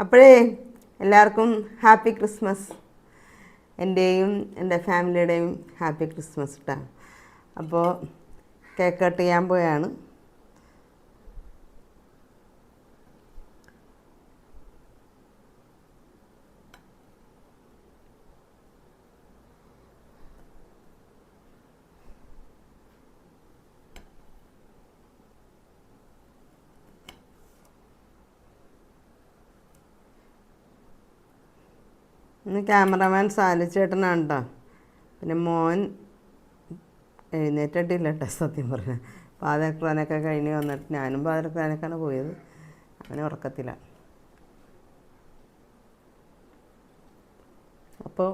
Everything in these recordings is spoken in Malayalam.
അപ്പോഴേ എല്ലാവർക്കും ഹാപ്പി ക്രിസ്മസ്. എൻ്റെയും എൻ്റെ ഫാമിലിയുടെയും ഹാപ്പി ക്രിസ്മസ് കേട്ടോ. അപ്പോൾ കേക്ക് കട്ട് ചെയ്യാൻ പോയാണ്. ഇന്ന് ക്യാമറമാൻ സാലിച്ചേട്ടനാണ് കേട്ടോ. പിന്നെ മോൻ എഴുന്നേറ്റിട്ടില്ല കേട്ടോ സത്യം പറഞ്ഞാൽ. പാതിരക്കുറാനൊക്കെ കഴിഞ്ഞ് വന്നിട്ട് ഞാനും പാതിരക്കുറാനൊക്കെയാണ് പോയത്. അങ്ങനെ ഉറക്കത്തില്ല. അപ്പോൾ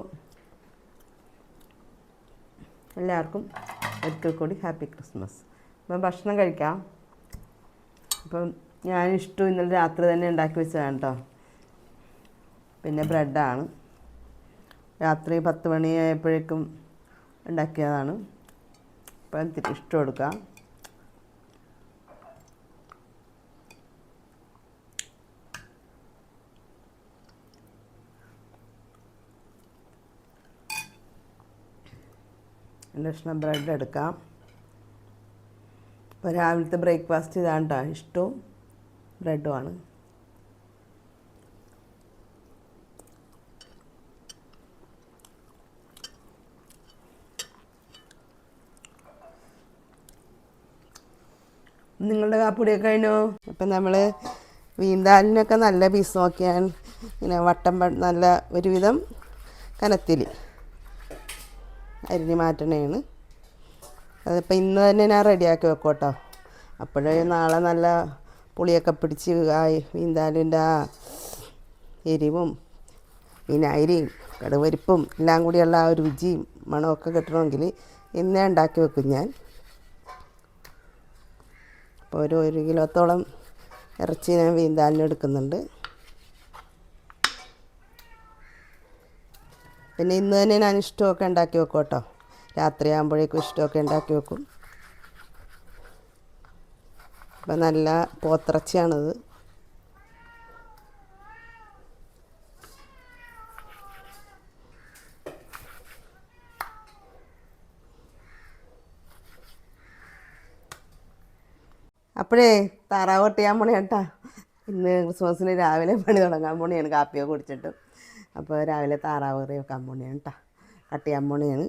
എല്ലാവർക്കും ഒരിക്കൽ കൂടി ഹാപ്പി ക്രിസ്മസ്. അപ്പം ഭക്ഷണം കഴിക്കാം. അപ്പം ഞാനിഷ്ടം ഇന്നലെ രാത്രി തന്നെ ഉണ്ടാക്കി വെച്ചതാണ് കേട്ടോ. പിന്നെ ബ്രെഡാണ്. രാത്രി 10 മണിയായപ്പോഴേക്കും ഉണ്ടാക്കിയതാണ്. അപ്പം ഇഷ്ടം കൊടുക്കാം. എൻ്റെ ഇഷ്ടം ബ്രെഡ് എടുക്കാം. അപ്പോൾ രാവിലത്തെ ബ്രേക്ക്ഫാസ്റ്റ് ഇതാണ് കേട്ടോ. ഇഷ്ടവും ബ്രെഡുമാണ്. നിങ്ങളുടെ കാപ്പുടിയൊക്കെ കഴിഞ്ഞോ? അപ്പം നമ്മൾ വീന്താലിനൊക്കെ നല്ല പീസ് നോക്കിയാൽ ഇങ്ങനെ വട്ടം നല്ല ഒരുവിധം കനത്തിൽ അരിഞ്ഞ് മാറ്റണേണ്. അതിപ്പോൾ ഇന്ന് തന്നെ ഞാൻ റെഡിയാക്കി വെക്കും കേട്ടോ. അപ്പോഴേ നാളെ നല്ല പുളിയൊക്കെ പിടിച്ച് വീന്താലിൻ്റെ ആ എരിവും വിനാഗിരിയും കടുവരിപ്പും എല്ലാം കൂടിയുള്ള ആ ഒരു രുചിയും മണമൊക്കെ കിട്ടണമെങ്കിൽ ഇന്നേ ഉണ്ടാക്കി വെക്കും ഞാൻ. അപ്പോൾ ഒരു കിലോത്തോളം ഇറച്ചി ഞാൻ വീന്താലിന് എടുക്കുന്നുണ്ട്. പിന്നെ ഇന്ന് തന്നെ ഞാൻ ഇഷ്ടമൊക്കെ ഉണ്ടാക്കി വെക്കും കേട്ടോ. രാത്രിയാകുമ്പോഴേക്കും ഇഷ്ടമൊക്കെ ഉണ്ടാക്കി വെക്കും. അപ്പം നല്ല പോത്തിറച്ചിയാണത്. അപ്പോഴേ താറാവ് കട്ട് ചെയ്യാൻ പോണേ കേട്ടാ. ഇന്ന് ക്രിസ്മസിന് രാവിലെ പണി തുടങ്ങാൻ പോണിയാണ്. കാപ്പിയൊക്കെ കുടിച്ചിട്ട്. അപ്പോൾ രാവിലെ താറാവ് കറി വെക്കാൻ പോണിയാണ് കേട്ടോ. കട്ട് ചെയ്യാൻ പോണിയാണ്.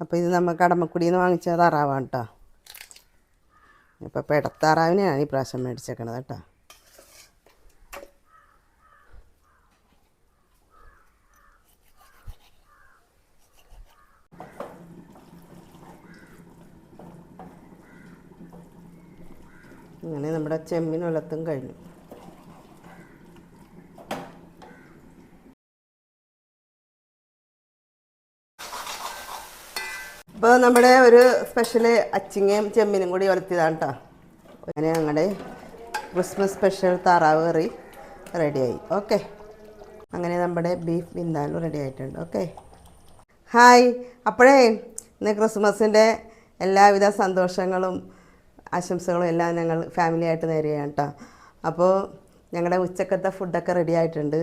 അപ്പോൾ ഇത് നമ്മൾ കടമക്കുടിയിൽ നിന്ന് വാങ്ങിച്ച താറാവാണ് കേട്ടോ. ഇപ്പോൾ പെടത്താറാവിനെയാണ് ഈ പ്രാവശ്യം മേടിച്ചേക്കണത് കേട്ടോ. അങ്ങനെ നമ്മുടെ ചെമ്മീൻ വെള്ളത്തും കഴിഞ്ഞു. ഇപ്പോൾ നമ്മുടെ ഒരു സ്പെഷ്യൽ അച്ചിങ്ങയും ചെമ്മീനും കൂടി ഒലത്തിയതാണ് കേട്ടോ. അങ്ങനെ ഞങ്ങളുടെ ക്രിസ്മസ് സ്പെഷ്യൽ താറാവ് കറി റെഡിയായി. ഓക്കെ, അങ്ങനെ നമ്മുടെ ബീഫ് വിന്താലും റെഡി ആയിട്ടുണ്ട്. Okay, hi. അപ്പോഴേ ഇന്ന് ക്രിസ്മസിൻ്റെ എല്ലാവിധ സന്തോഷങ്ങളും ആശംസകളും എല്ലാം ഞങ്ങൾ ഫാമിലിയായിട്ട് നേരുകയാണ് കേട്ടോ. അപ്പോൾ ഞങ്ങളുടെ ഉച്ചക്കത്തെ ഫുഡൊക്കെ റെഡി ആയിട്ടുണ്ട്.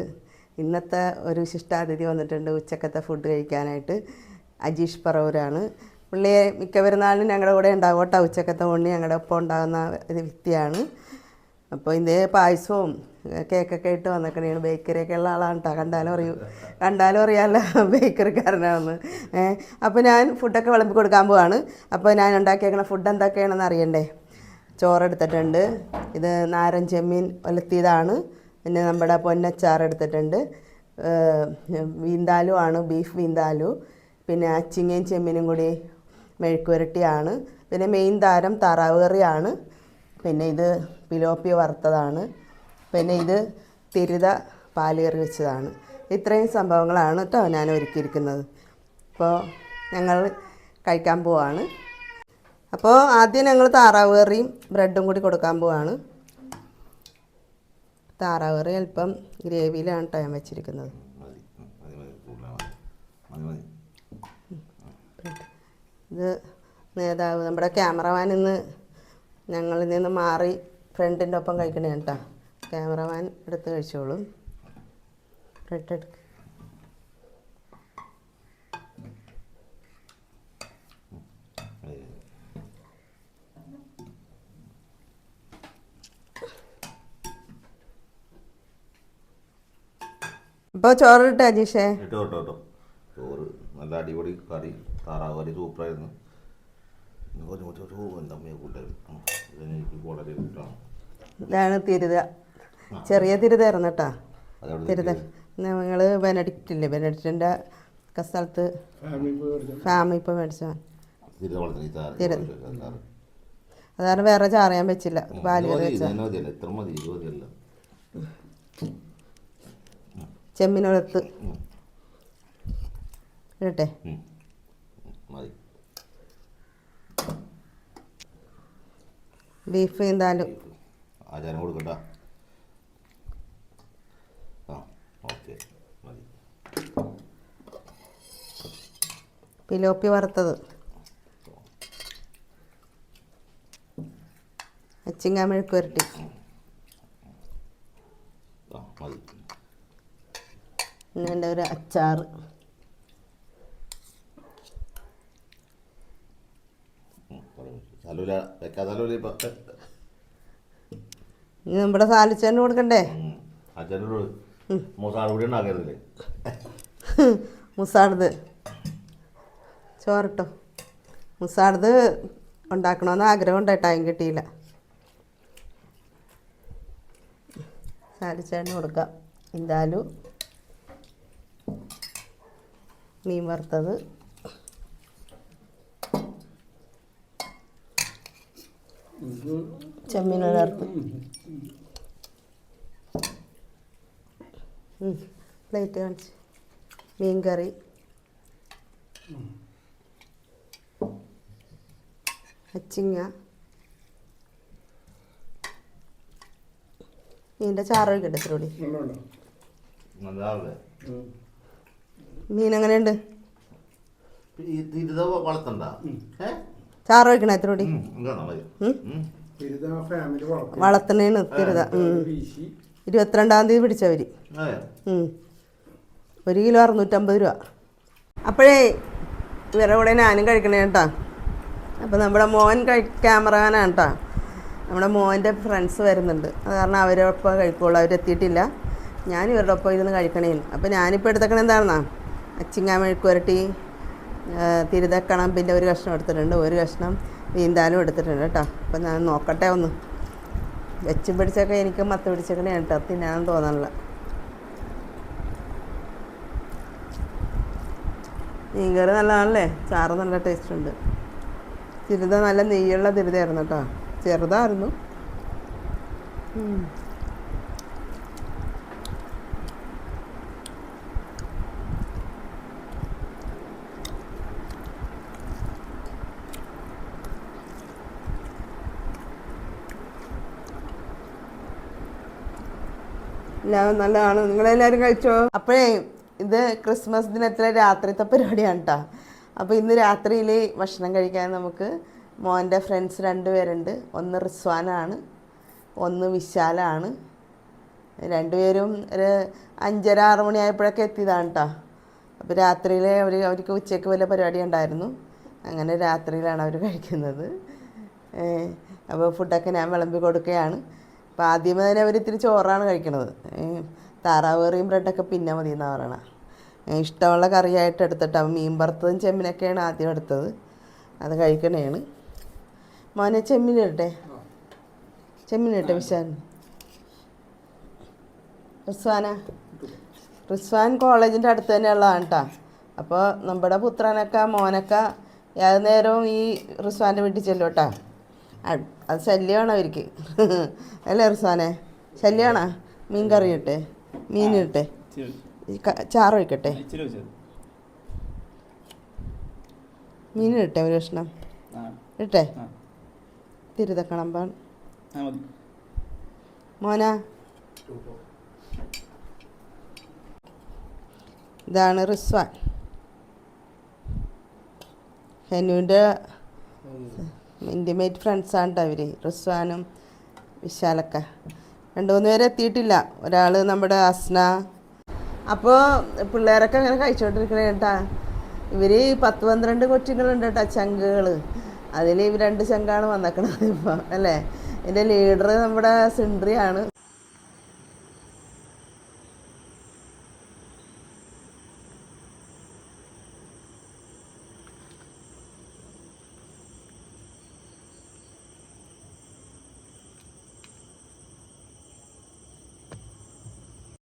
ഇന്നത്തെ ഒരു വിശിഷ്ടാതിഥി വന്നിട്ടുണ്ട് ഉച്ചക്കത്തെ ഫുഡ് കഴിക്കാനായിട്ട്. അജീഷ് പറവൂരാണ്. പുള്ളിയെ മിക്ക പെരുന്നാളിനും ഞങ്ങളുടെ കൂടെ ഉണ്ടാകും കേട്ടോ. ഉച്ചക്കത്തെ ഉണ്ണി ഞങ്ങളുടെ ഒപ്പം ഉണ്ടാകുന്ന ഒരു വ്യക്തിയാണ്. അപ്പോൾ ഇതേ പായസവും കേക്കൊക്കെ ഇട്ട് വന്നേക്കണേണ്. ബേക്കറിയൊക്കെ ഉള്ള ആളാണ് കേട്ടോ. കണ്ടാലും അറിയാമല്ലോ ബേക്കറിക്കാരനാണെന്ന്. അപ്പോൾ ഞാൻ ഫുഡൊക്കെ വിളമ്പി കൊടുക്കാൻ പോവാണ്. അപ്പോൾ ഞാൻ ഉണ്ടാക്കിയേക്കണ ഫുഡ് എന്തൊക്കെയാണെന്ന് അറിയണ്ടേ. ചോറെടുത്തിട്ടുണ്ട്. ഇത് നാരൻ ചെമ്മീൻ ഒലത്തിയതാണ്. പിന്നെ നമ്മുടെ പൊന്നച്ചാർ എടുത്തിട്ടുണ്ട്. വീന്താലു ആണ്, ബീഫ് വീന്താലു. പിന്നെ അച്ചിങ്ങയും ചെമ്മീനും കൂടി മെഴുക്കുവരട്ടിയാണ്. പിന്നെ മെയിൻ താരം താറാവ് കറിയാണ്. പിന്നെ ഇത് പിലോപ്പി വറുത്തതാണ്. പിന്നെ ഇത് തിരുത പാല് കറി വെച്ചതാണ്. ഇത്രയും സംഭവങ്ങളാണ് കേട്ടോ ഞാൻ ഒരുക്കിയിരിക്കുന്നത്. അപ്പോൾ ഞങ്ങൾ കഴിക്കാൻ പോവാണ്. അപ്പോൾ ആദ്യം ഞങ്ങൾ താറാവ് കറിയും ബ്രെഡും കൂടി കൊടുക്കാൻ പോവാണ്. താറാവ് കറി അല്പം ഗ്രേവിയിലാണ് കേട്ടോ ഞാൻ വെച്ചിരിക്കുന്നത്. ഇത് നേതാവ് നമ്മുടെ ക്യാമറമാൻ ഇന്ന് ഞങ്ങളിൽ നിന്ന് മാറി ഫ്രണ്ടിൻ്റെ ഒപ്പം കഴിക്കണേ കേട്ടോ. ക്യാമറമാൻ എടുത്ത് കഴിച്ചോളും. ബ്രെഡ് എടുക്ക്. ഇപ്പോൾ ചോറ് ഇട്ടോ അജീഷേ? ഇട്ടോ ചോറ് നല്ല അടിപൊളി കറി, താറാവ് കറി സൂപ്പറായിരുന്നു. വളരെ ഇഷ്ടമാണ്. ഇതാണ് തിരുത, ചെറിയ തിരുതായിരുന്നു കേട്ടോ. തിരുത ഞങ്ങൾ ബെനഡിക്റ്റ് ഇല്ലേ, ബെനഡിക്റ്റിൻ്റെ ഒക്കെ സ്ഥലത്ത് ഫാമിലി ഇപ്പോൾ മേടിച്ചാൽ അതാണ് വേറെ ചാറിയാൻ വെച്ചില്ല. പാല് കറി വെച്ചാൽ ചെമ്മിനൊഴുത്ത് ഇടട്ടെ. ബീഫ് എന്തായാലും ആചാരം കൊടുക്കണ്ട. പിലോപ്പി വറുത്തത്, അച്ചിങ്ങ മെഴുക്ക് വരട്ടി, പിന്നെ എൻ്റെ ഒരു അച്ചാറ്, ഇനി നമ്മുടെ സാലിച്ചേന് കൊടുക്കണ്ടേ? മുസാർദ് ചോറിട്ടോ. മുസാർദ് ഉണ്ടാക്കണമെന്ന് ആഗ്രഹം ഉണ്ടായി, ടൈം കിട്ടിയില്ല. സാലിച്ചേന് കൊടുക്കാം. എന്തായാലും മീൻ വറുത്തത്, ചെമ്മീൻ വറുത്ത്, പ്ലേറ്റ് കാണിച്ച്, മീൻ കറി, അച്ചിങ്ങ, മീനിൻ്റെ ചാറ് ഒഴിക്കട്ടെ ഇത്തിരി. മീൻ എങ്ങനെയുണ്ട്? ചാറ് ഒഴിക്കണേ ഇത്തിരി. വളർത്തണേന്ന് തിരുത 22-ാം തീയതി പിടിച്ചവർ. 1 കിലോ 650 രൂപ. അപ്പോഴേ ഇവരുടെ കൂടെ ഞാനും കഴിക്കണേ കേട്ടോ. അപ്പോൾ നമ്മുടെ മോൻ ക്യാമറമാനാണ് കേട്ടോ. നമ്മുടെ മോൻ്റെ ഫ്രണ്ട്സ് വരുന്നുണ്ട്, അത് കാരണം അവരൊപ്പം കഴിക്കുള്ളൂ. അവരെത്തിയിട്ടില്ല. ഞാൻ ഇവരുടെ ഒപ്പം ഇരുന്ന് കഴിക്കണേന്ന്. അപ്പോൾ ഞാനിപ്പോൾ എടുത്തേക്കണ എന്താണെന്നാ, അച്ചിങ്ങ മെഴുക്ക് വരട്ടി, തിരുതക്കണം, പിന്നെ ഒരു കഷ്ണം എടുത്തിട്ടുണ്ട്, ഒരു കഷ്ണം വീന്താലും എടുത്തിട്ടുണ്ട് കേട്ടോ. അപ്പം ഞാൻ നോക്കട്ടെ ഒന്ന്. വെച്ച് പിടിച്ചൊക്കെ എനിക്ക് മത്ത് പിടിച്ചേക്കണേ കേട്ടോ, തിന്നാൻ തോന്നണില്ല. മീൻകറി നല്ലതാണല്ലേ, ചാറ് നല്ല ടേസ്റ്റ് ഉണ്ട്. തിരുത നല്ല നെയ്യുള്ള തിരുതയായിരുന്നു കേട്ടോ, ചെറുതായിരുന്നു. എല്ലാം നല്ലതാണ്. നിങ്ങളെല്ലാവരും കഴിച്ചോ? അപ്പോഴേ ഇത് ക്രിസ്മസ് ദിനത്തിലെ രാത്രിത്തെ പരിപാടിയാണ് കേട്ടോ. അപ്പോൾ ഇന്ന് രാത്രിയിൽ ഭക്ഷണം കഴിക്കാൻ നമുക്ക് മോൻ്റെ ഫ്രണ്ട്സ് 2 പേരുണ്ട്. ഒന്ന് റിസ്വാനാണ്, ഒന്ന് വിശാലാണ്. 2 പേരും ഒരു 5:30-6 മണിയായപ്പോഴൊക്കെ എത്തിയതാണ് കേട്ടോ. അപ്പോൾ രാത്രിയിൽ അവർക്ക് ഉച്ചയ്ക്ക് വല്ല പരിപാടി ഉണ്ടായിരുന്നു. അങ്ങനെ രാത്രിയിലാണ് അവർ കഴിക്കുന്നത്. അപ്പോൾ ഫുഡൊക്കെ ഞാൻ വിളമ്പി കൊടുക്കുകയാണ്. അപ്പോൾ ആദ്യമേ തന്നെ അവർ ഇത്തിരി ചോറാണ് കഴിക്കണത്. താറാവ് കറിയും ബ്രെഡൊക്കെ പിന്നെ മതി എന്നാണ് പറയണത്. ഇഷ്ടമുള്ള കറിയായിട്ട് എടുത്തിട്ട് മീൻ വറുത്തതും ചെമ്മീനൊക്കെയാണ് ആദ്യം എടുത്തത്, അത് കഴിക്കണേണ്. മോനെ ചെമ്മീനിട്ടെ, ചെമ്മീനിട്ടെ വിശാൻ. റിസ്വാൻ കോളേജിൻ്റെ അടുത്ത് തന്നെ ഉള്ളതാണ് കേട്ടോ. അപ്പോൾ നമ്മുടെ പുത്രനൊക്കെ മോനൊക്കെ ഏത് നേരവും ഈ റിസ്വാൻ്റെ വീട്ടിൽ ചെല്ലും കേട്ടോ. അത് ശല്യമാണ് അവർക്ക് അല്ലേ റിസ്വാനെ? ശല്യമാണോ? മീൻ കറി ഇട്ടെ, മീനിട്ടെ, ചാറ് വയ്ക്കട്ടെ, മീനിട്ടെ, ഒരു കഷ്ണം ഇട്ടെ, തിരുതക്കണമ്പാൻ മോനാ. ഇതാണ് റിസ്വാൻ. ഹെനുവിൻ്റെ ഇൻറ്റിമേറ്റ് ഫ്രണ്ട്സാണ് കേട്ടോ അവർ, റിസ്വാനും വിശാലൊക്കെ. 2-3 പേര് എത്തിയിട്ടില്ല. ഒരാൾ നമ്മുടെ അസ്ന. അപ്പോൾ പിള്ളേരൊക്കെ അങ്ങനെ കഴിച്ചുകൊണ്ടിരിക്കണേ കേട്ടാ. ഇവർ 10-12 കൊച്ചുങ്ങളുണ്ട് കേട്ടോ, ചങ്കുകൾ. അതിൽ ഇവർ 2 ചങ്കാണ് വന്നേക്കണത് ഇപ്പോൾ അല്ലേ. എൻ്റെ ലീഡർ നമ്മുടെ സിൻഡ്രിയാണ്.